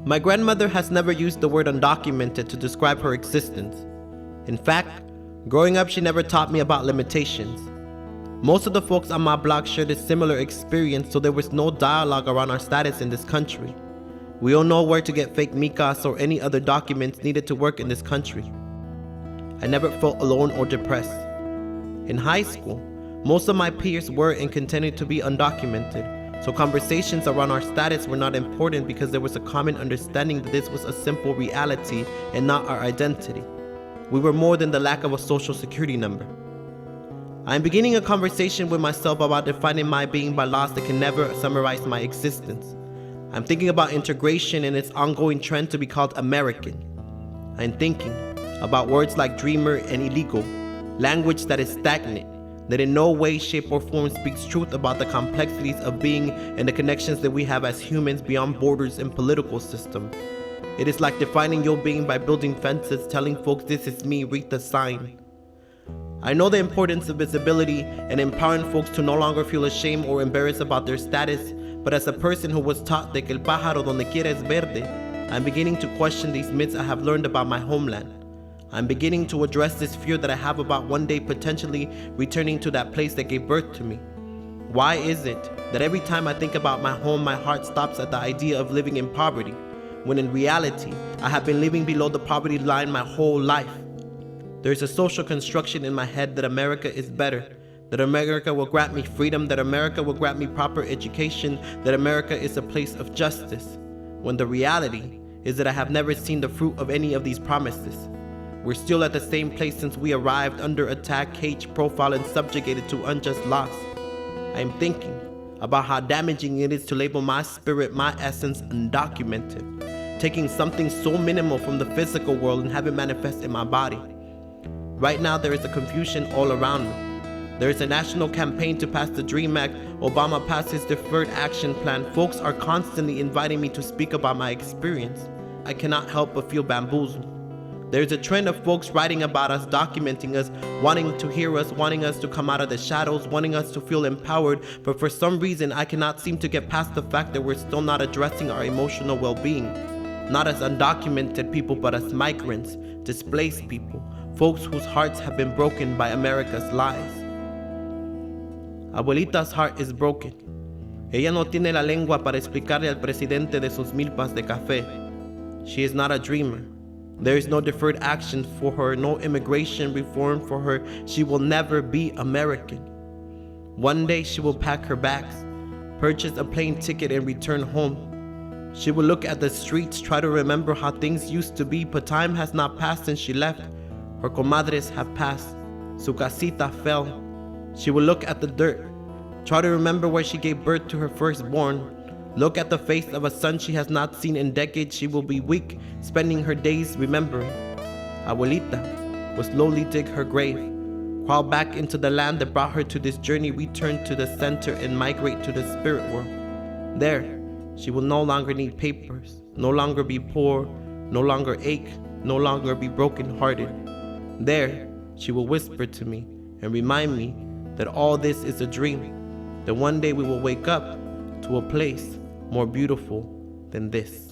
My grandmother has never used the word undocumented to describe her existence. In fact, growing up, she never taught me about limitations. Most of the folks on my block shared a similar experience, so there was no dialogue around our status in this country. We all know where to get fake micas or any other documents needed to work in this country. I never felt alone or depressed. In high school, most of my peers were and continued to be undocumented, so conversations around our status were not important because there was a common understanding that this was a simple reality and not our identity. We were more than the lack of a social security number. I am beginning a conversation with myself about defining my being by laws that can never summarize my existence. I'm thinking about integration and its ongoing trend to be called American. I'm thinking about words like dreamer and illegal, language that is stagnant, that in no way, shape, or form speaks truth about the complexities of being and the connections that we have as humans beyond borders and political system. It is like defining your being by building fences, telling folks this is me, read the sign. I know the importance of visibility and empowering folks to no longer feel ashamed or embarrassed about their status, but as a person who was taught de que el pájaro donde quiera es verde, I'm beginning to question these myths I have learned about my homeland. I'm beginning to address this fear that I have about one day potentially returning to that place that gave birth to me. Why is it that every time I think about my home, my heart stops at the idea of living in poverty, when in reality, I have been living below the poverty line my whole life? There is a social construction in my head that America is better, that America will grant me freedom, that America will grant me proper education, that America is a place of justice, when the reality is that I have never seen the fruit of any of these promises. We're still at the same place since we arrived, under attack, caged, profiled, and subjugated to unjust loss. I am thinking about how damaging it is to label my spirit, my essence, undocumented, taking something so minimal from the physical world and have it manifest in my body. Right now, there is a confusion all around me. There is a national campaign to pass the DREAM Act. Obama passed his Deferred Action Plan. Folks are constantly inviting me to speak about my experience. I cannot help but feel bamboozled. There is a trend of folks writing about us, documenting us, wanting to hear us, wanting us to come out of the shadows, wanting us to feel empowered, but for some reason I cannot seem to get past the fact that we're still not addressing our emotional well-being. Not as undocumented people, but as migrants, displaced people, folks whose hearts have been broken by America's lies. Abuelita's heart is broken. Ella no tiene la lengua para explicarle al presidente de sus milpas de café. She is not a dreamer. There is no deferred action for her, no immigration reform for her. She will never be American. One day she will pack her bags, purchase a plane ticket and return home. She will look at the streets, try to remember how things used to be, but time has not passed since she left. Her comadres have passed. Su casita fell. She will look at the dirt, try to remember where she gave birth to her firstborn. Look at the face of a son she has not seen in decades. She will be weak, spending her days remembering. Abuelita will slowly dig her grave, crawl back into the land that brought her to this journey, return to the center and migrate to the spirit world. There, she will no longer need papers, no longer be poor, no longer ache, no longer be brokenhearted. There, she will whisper to me and remind me that all this is a dream, that one day we will wake up to a place more beautiful than this.